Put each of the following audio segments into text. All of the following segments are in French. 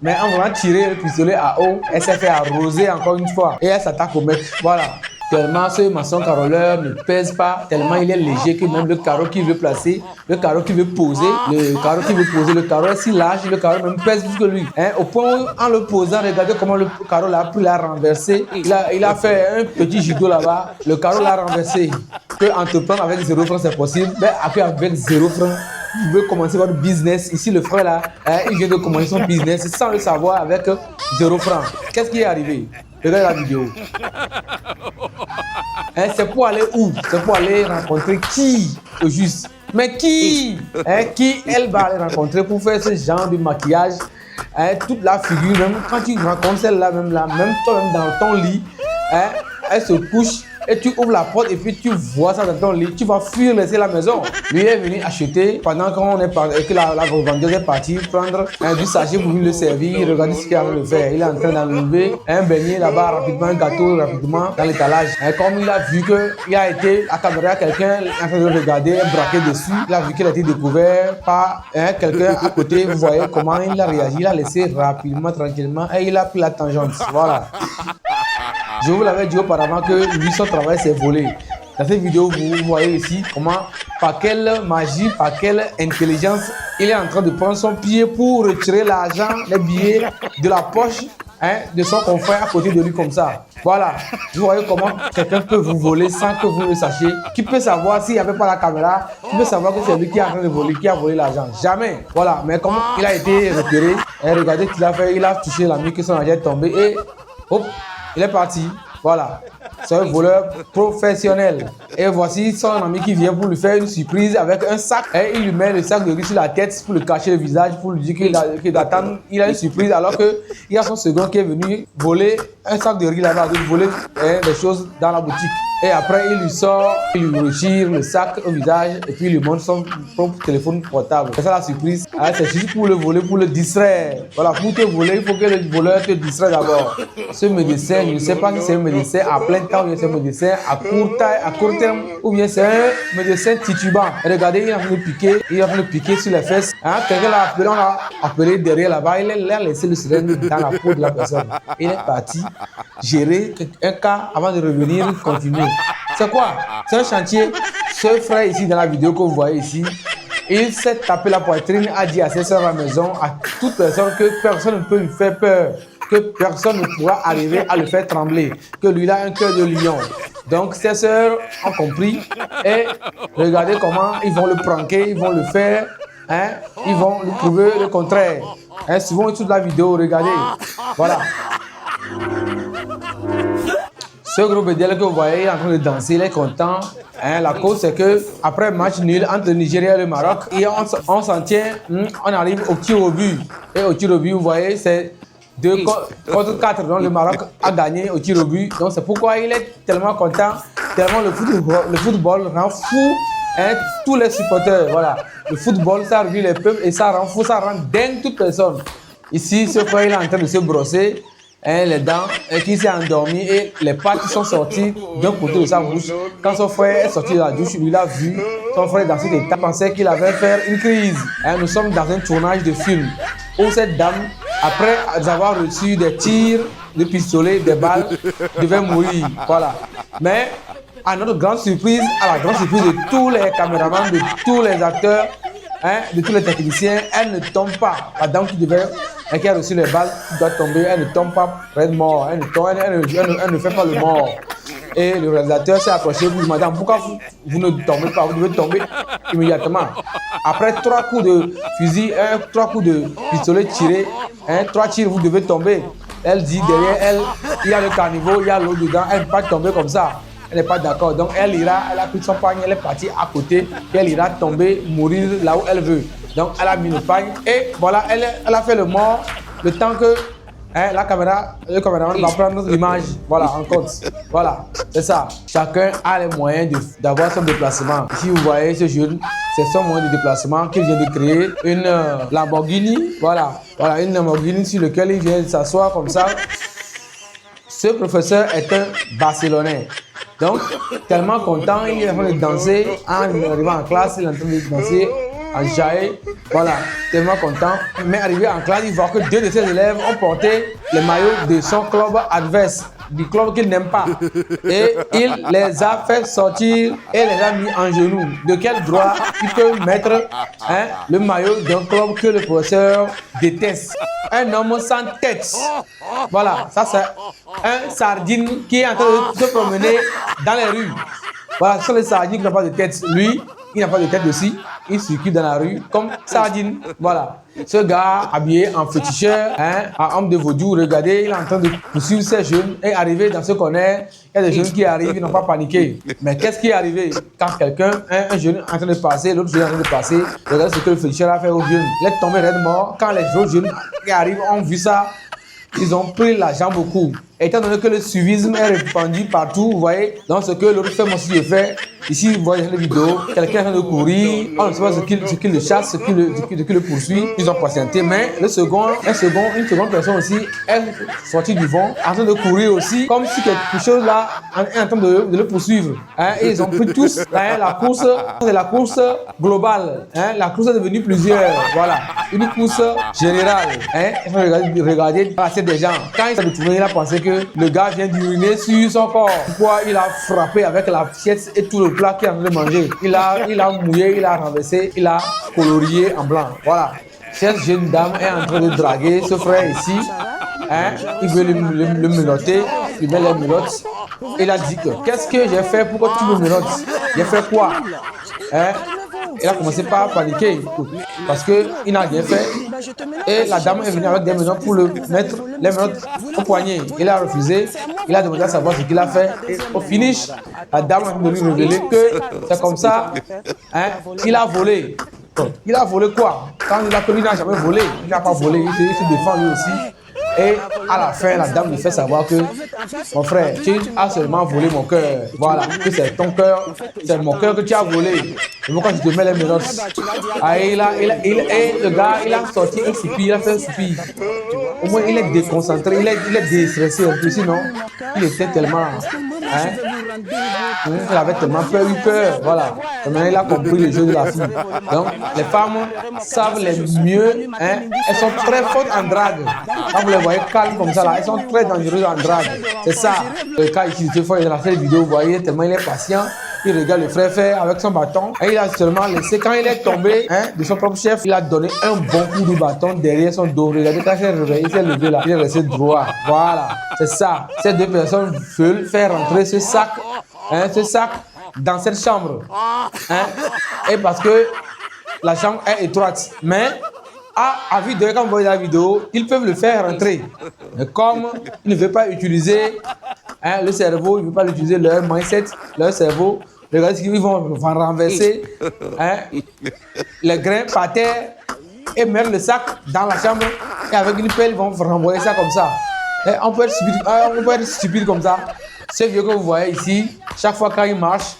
Mais en voulant tirer le pistolet à eau, elle s'est fait arroser encore une fois. Et elle s'attaque au mec. Voilà. Tellement ce maçon caroleur ne pèse pas, tellement il est léger que même le carreau qu'il veut placer, le carreau qu'il veut poser, le carreau est si large, le carreau même pèse plus que lui. Hein, au point où, en le posant, regardez comment le carreau l'a pu la renverser. Il a fait un petit judo là-bas, le carreau l'a renversé. Que entreprendre avec 0 francs c'est possible, mais après avec 0 francs, vous pouvez commencer votre business. Ici, le frère là, il vient de commencer son business sans le savoir avec 0 francs. Qu'est-ce qui est arrivé? Regardez la vidéo. Hein, c'est pour aller où? C'est pour aller rencontrer qui au juste? Mais qui? Hein, qui elle va aller rencontrer pour faire ce genre de maquillage? Hein, toute la figure, même quand tu rencontres celle-là, même toi-même dans ton lit, hein, elle se couche. Et tu ouvres la porte et puis tu vois ça dans ton lit, tu vas fuir laisser la maison. Lui est venu acheter pendant qu'on est parti, que la vendeuse est partie prendre du sachet pour lui le servir. Regardez ce qu'il a de faire. Il est en train d'enlever un beignet là-bas rapidement, un gâteau rapidement dans l'étalage. Comme il a vu qu'il a été à caméra, quelqu'un en train de regarder, braqué dessus. Il a vu qu'il a été découvert par quelqu'un à côté. Vous voyez comment il a réagi. Il a laissé rapidement, tranquillement et il a pris la tangente. Voilà. Je vous l'avais dit auparavant que lui, son travail, c'est voler. Dans cette vidéo, vous voyez ici comment, par quelle magie, par quelle intelligence, il est en train de prendre son pied pour retirer l'argent, les billets de la poche de son confrère à côté de lui comme ça. Voilà. Vous voyez comment quelqu'un peut vous voler sans que vous le sachiez. Qui peut savoir s'il n'y avait pas la caméra, qui peut savoir que c'est lui qui est en train de voler, qui a volé l'argent. Jamais. Voilà. Mais comme il a été repéré, regardez ce qu'il a fait. Il a touché l'ami que son argent est tombé et hop. Il est parti, voilà. C'est un voleur professionnel. Et voici son ami qui vient pour lui faire une surprise avec un sac. Et il lui met le sac de riz sur la tête pour lui cacher le visage, pour lui dire qu'il attend. Il a une surprise alors qu'il y a son second qui est venu voler un sac de riz là-bas, voler des choses dans la boutique. Et après, il lui sort, il lui retire le sac au visage et puis il lui montre son propre téléphone portable. C'est ça la surprise. Alors, c'est juste pour le voler, pour le distraire. Voilà, pour te voler, il faut que le voleur te distraie d'abord. Ce médecin, je ne sais pas si c'est un médecin à plein temps ou bien c'est un médecin à court terme ou bien c'est un médecin titubant. Regardez, il est en train de piquer sur les fesses. Hein? Quelqu'un l'a appelé, on l'a appelé derrière là-bas, il a laissé le sirène dans la peau de la personne. Il est parti gérer un cas avant de revenir continuer. C'est quoi? C'est un chantier. Ce frère ici dans la vidéo que vous voyez ici, il s'est tapé la poitrine, a dit à ses soeurs à la maison, à toute personne que personne ne peut lui faire peur, que personne ne pourra arriver à le faire trembler, que lui il a un cœur de lion. Donc ses soeurs ont compris et regardez comment ils vont le pranker, ils vont le faire, hein, ils vont lui prouver le contraire. Hein, suivons toute la vidéo, regardez. Voilà. Ce gros bédel que vous voyez, il est en train de danser, il est content. Hein, la cause, c'est que après un match nul entre le Nigeria et le Maroc, et on s'en tient, on arrive au tir au but. Et au tir au but, vous voyez, c'est 2 contre 4. Donc le Maroc a gagné au tir au but. Donc c'est pourquoi il est tellement content, tellement le football rend fou tous les supporters. Voilà. Le football, ça réunit les peuples et ça rend fou, ça rend dingue toute personne. Ici, ce frère, il est en train de se brosser. Les dents et qui s'est endormi et les pattes sont sorties d'un côté de sa bouche. Quand son frère est sorti de la douche, lui l'a vu, son frère dans cet état pensait qu'il avait fait une crise. Nous sommes dans un tournage de film où cette dame, après avoir reçu des tirs de pistolet, des balles, devait mourir. Voilà. Mais à notre grande surprise, à la grande surprise de tous les caméramans, de tous les acteurs, de tous les techniciens, elle ne tombe pas. La dame qui a reçu les balles, qui doit tomber, elle ne tombe pas près de mort. Elle ne fait pas le mort. Et le réalisateur s'est approché pour lui demander pourquoi vous ne tombez pas, vous devez tomber immédiatement. Après 3 coups de fusil, 3 coups de pistolet tirés, 3 tirs, vous devez tomber. Elle dit derrière elle, il y a le caniveau, il y a l'eau dedans, elle ne peut pas tomber comme ça. Elle n'est pas d'accord. Donc elle a pris son pagne, elle est partie à côté, et elle ira tomber, mourir là où elle veut. Donc elle a mis le pagne et voilà, elle a fait le mort le temps que le caméraman va prendre l'image, voilà, en compte. Voilà, c'est ça. Chacun a les moyens d'avoir son déplacement. Ici, vous voyez ce jeune, c'est son moyen de déplacement qu'il vient de créer. Une Lamborghini, voilà, une Lamborghini sur laquelle il vient de s'asseoir comme ça. Ce professeur est un Barcelonais. Donc, tellement content, il est en train de danser. En arrivant en classe, il est en train de danser. enjaillé, voilà, tellement content. Mais arrivé en classe, il voit que 2 de ses élèves ont porté les maillots de son club adverse, du club qu'il n'aime pas. Et il les a fait sortir et les a mis en genoux. De quel droit il peut mettre le maillot d'un club que le professeur déteste? Un homme sans tête. Voilà, ça c'est un sardine qui est en train de se promener dans les rues. Voilà, ce sont les sardines qui n'ont pas de tête. Lui, il n'a pas de tête aussi. Il circule dans la rue comme sardine. Voilà. Ce gars habillé en féticheur, en homme de vaudou, regardez, il est en train de poursuivre ses jeunes et arriver dans ce qu'on est. Il y a des jeunes qui arrivent, ils n'ont pas paniqué. Mais qu'est-ce qui est arrivé quand quelqu'un, un jeune est en train de passer, l'autre jeune est en train de passer, regardez ce que le féticheur a fait aux jeunes. Il est tombé raide mort. Quand les autres jeunes qui arrivent ont vu ça, ils ont pris la jambe au cou. Étant donné que le suivisme est répandu partout, vous voyez, dans ce que l'autre fait, moi aussi je fais. Ici, vous voyez les vidéos, quelqu'un est en train de courir, on ne sait pas ce qu'il le chasse, ce qui le poursuit. Ils ont patienté, mais une seconde personne aussi est sortie du vent, en train de courir aussi, comme si quelque chose là est en train de le poursuivre. Et ils ont pris tous la course, c'est la course globale. La course est devenue plusieurs, voilà, une course générale. Regardez passer des gens. Quand il s'est retrouvé, il a pensé que le gars vient d'uriner sur son corps. Pourquoi il a frappé avec la pièce et tout le plat qu'il est en train de manger. Il a mouillé, il a renversé, il a colorié en blanc. Voilà. Cette jeune dame est en train de draguer ce frère ici. Il veut le menotter, il met les menottes. Il a dit que qu'est-ce que j'ai fait pour que tu me menottes? J'ai fait quoi? Il a commencé par paniquer parce qu'il n'a rien fait. Et la dame est venue avec des menottes pour le mettre les menottes au poignet. Il a refusé. Il a demandé à savoir ce qu'il a fait. Et au finish, la dame a lui révélé que c'est comme ça. Il a volé. Il a volé quoi? Quand il a connu, il n'a jamais volé. Il n'a pas volé. Il se défend lui aussi. Et à la fin, la dame lui fait savoir que mon frère, tu as seulement volé mon cœur. Voilà, que c'est ton cœur, c'est mon cœur que tu as volé. Et pourquoi tu te mets les menottes? Et le gars, il a sorti un soupir, il a fait un soupir. Au moins, il est déconcentré, il est déstressé un peu, sinon, il était tellement. Il avait tellement eu peur, voilà. Maintenant, il a compris le jeu de la fille. Donc, les femmes savent les mieux, elles sont très fortes en drague. Quand vous les voyez calmes comme ça, là, elles sont très dangereuses en drague. C'est ça. Le cas ici, deux fois, il a fait une vidéo, vous voyez, tellement il est patient. Il regarde le frère faire avec son bâton et il a seulement laissé, quand il est tombé de son propre chef, il a donné un bon coup de bâton derrière son dos. Regardez, quand il s'est réveillé, il s'est levé là, il est resté droit. Voilà, c'est ça. Ces deux personnes veulent faire rentrer ce sac dans cette chambre. Et parce que la chambre est étroite. Mais à vue d'œil, quand vous voyez la vidéo, ils peuvent le faire rentrer. Mais comme ils ne veulent pas utiliser le cerveau, ils ne veulent pas utiliser leur mindset, leur cerveau, regardez ce qu'ils vont renverser les grains par terre et mettre le sac dans la chambre. Et avec une pelle, ils vont renvoyer ça comme ça. Et on peut être stupide comme ça. Ce vieux que vous voyez ici, chaque fois quand il marche,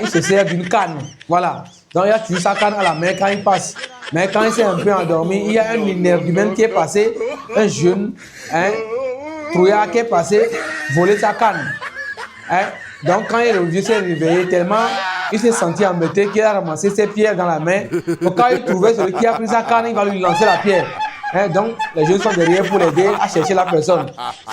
il se sert d'une canne. Voilà. Donc il a toujours sa canne à la main quand il passe. Mais quand il s'est un peu endormi, il y a un énergumène qui est passé, un jeune, trouillard qui est passé, voler sa canne. Donc quand le vieux s'est réveillé tellement, il s'est senti embêté qu'il a ramassé ses pierres dans la main. Donc quand il trouvait celui qui a pris sa canne, il va lui lancer la pierre. Donc les jeunes sont derrière pour l'aider à chercher la personne.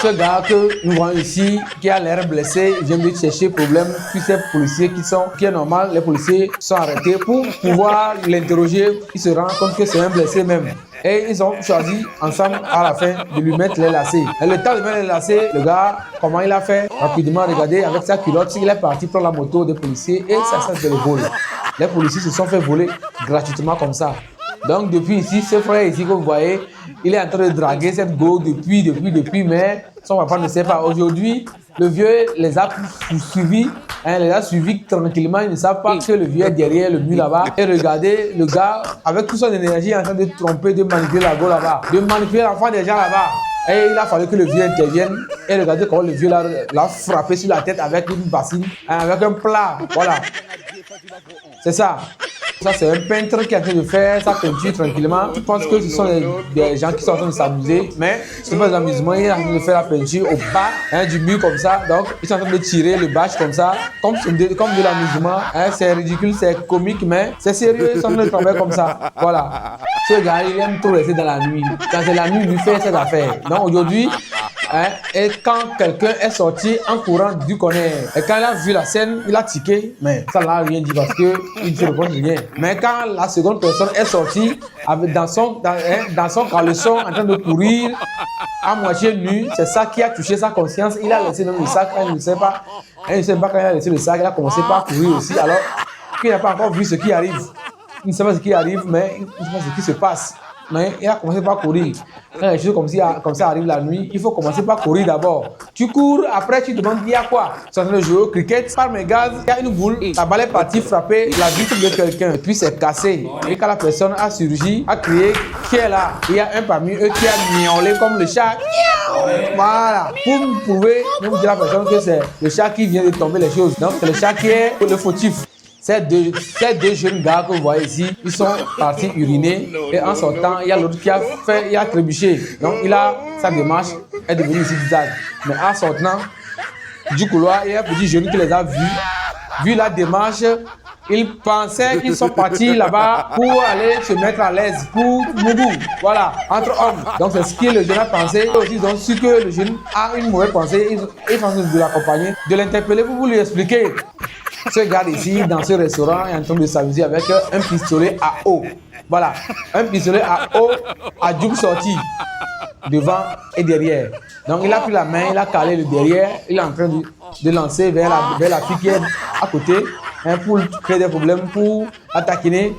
Ce gars que nous voyons ici, qui a l'air blessé, vient de chercher problème. Puis ces policiers qui est normal, les policiers sont arrêtés pour pouvoir l'interroger. Il se rend compte que c'est un blessé même. Et ils ont choisi ensemble à la fin de lui mettre les lacets. Et le temps de mettre les lacets, le gars, comment il a fait? Rapidement, regardez, avec sa culotte, il est parti prendre la moto des policiers et ça s'est fait le vol. Les policiers se sont fait voler gratuitement comme ça. Donc depuis ici, ce frère ici que vous voyez, il est en train de draguer cette go depuis, mais son papa ne sait pas. Aujourd'hui, le vieux les a suivis, les a suivis tranquillement, ils ne savent pas que le vieux est derrière le mur là-bas. Et regardez, le gars, avec toute son énergie, est en train de tromper, de manipuler la go là-bas, de manipuler l'enfant des gens là-bas. Et il a fallu que le vieux intervienne. Et regardez comment le vieux l'a frappé sur la tête avec une bassine, avec un plat. Voilà. C'est ça. Ça, c'est un peintre qui est en train de faire sa peinture tranquillement. Tu penses que ce sont des gens qui sont en train de s'amuser, mais ce n'est pas de l'amusement. Il est en train de faire la peinture au bas du mur comme ça. Donc, ils sont en train de tirer le bâche comme ça, comme de l'amusement. C'est ridicule, c'est comique, mais c'est sérieux. Ils sont en train de travailler comme ça. Voilà. Ce gars, il aime trop rester dans la nuit. Quand c'est la nuit, il lui fait ses affaires. Donc, aujourd'hui, et quand quelqu'un est sorti en courant du corner, et quand il a vu la scène, il a tiqué, mais ça n'a rien dit parce qu'il ne se répond rien. Mais quand la seconde personne est sortie dans son caleçon en train de courir à moitié nu, c'est ça qui a touché sa conscience. Il a laissé même le sac, il ne sait pas quand il a laissé le sac, il a commencé par courir aussi, alors qu'il n'a pas encore vu ce qui arrive. Il ne sait pas ce qui arrive, mais il ne sait pas ce qui se passe. Mais il a commencé par courir. Quand les choses comme ça arrivent la nuit, il faut commencer par courir d'abord. Tu cours, après tu demandes il y a quoi. Tu es en train de jouer au cricket, par mes gaz, il y a une boule, la balle est partie frapper la vitre de quelqu'un, puis c'est cassé. Et quand la personne a surgi, a crié qui est là, il y a un parmi eux qui a miaulé comme le chat. Voilà, pour me prouver, même dire à la personne que c'est le chat qui vient de tomber les choses. Donc c'est le chat qui est le fautif. Ces deux jeunes gars que vous voyez ici, ils sont partis uriner et en sortant, il y a l'autre qui a trébuché. Donc sa démarche est devenue zigzag. Mais en sortant du couloir, il y a un petit jeune qui les a vus. Vu la démarche, ils pensaient qu'ils sont partis là-bas pour aller se mettre à l'aise, pour Mougou. Voilà, entre hommes. Donc c'est ce que le jeune a pensé. Ils ont su que le jeune a une mauvaise pensée. Ils sont en train de l'accompagner, de l'interpeller pour lui expliquer. Ce gars ici, dans ce restaurant, est en train de s'amuser avec un pistolet à eau. Voilà, un pistolet à eau à double sortie, devant et derrière. Donc il a pris la main, il a calé le derrière, il est en train de lancer vers la fille qui est à côté, pour créer des problèmes, pour la taquiner.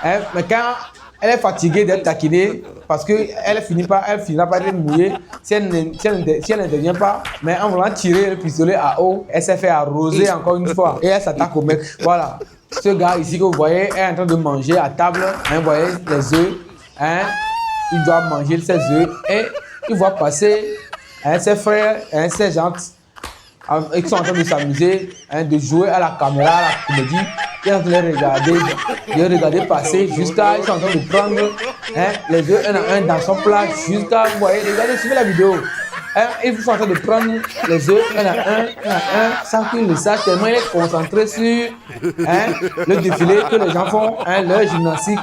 Mais quand elle est fatiguée d'être taquinée, parce qu'elle finira par être mouillée si elle n'intervient pas. Mais en voulant tirer le pistolet à eau, elle s'est fait arroser encore une fois. Et elle s'attaque au mec. Voilà. Ce gars ici que vous voyez est en train de manger à table. Vous voyez les œufs. Il doit manger ses œufs. Et il voit passer ses frères, ses gens. Ils sont en train de s'amuser, de jouer à la caméra, à la comédie. Ils sont en train de regarder passer jusqu'à. Ils sont en train de prendre les œufs un à un dans son plat jusqu'à. Vous voyez, regardez, suivez la vidéo. Ils sont en train de prendre les œufs un à un, sans qu'ils le sachent, tellement il est concentré sur le défilé que les gens font, leur gymnastique.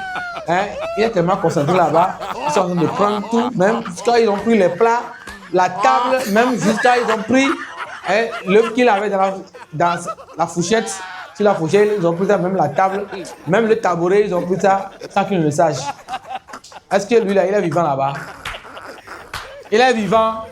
Il est tellement concentré là-bas. Ils sont en train de prendre tout, même jusqu'à ils ont pris les plats, la table, même jusqu'à ils ont pris l'œuf qu'il avait dans la fourchette. Sur la fourchette, ils ont pris ça, même la table, même le tabouret, ils ont pris ça sans qu'ils ne le sachent. Est-ce que lui là, il est vivant là-bas? Il est vivant.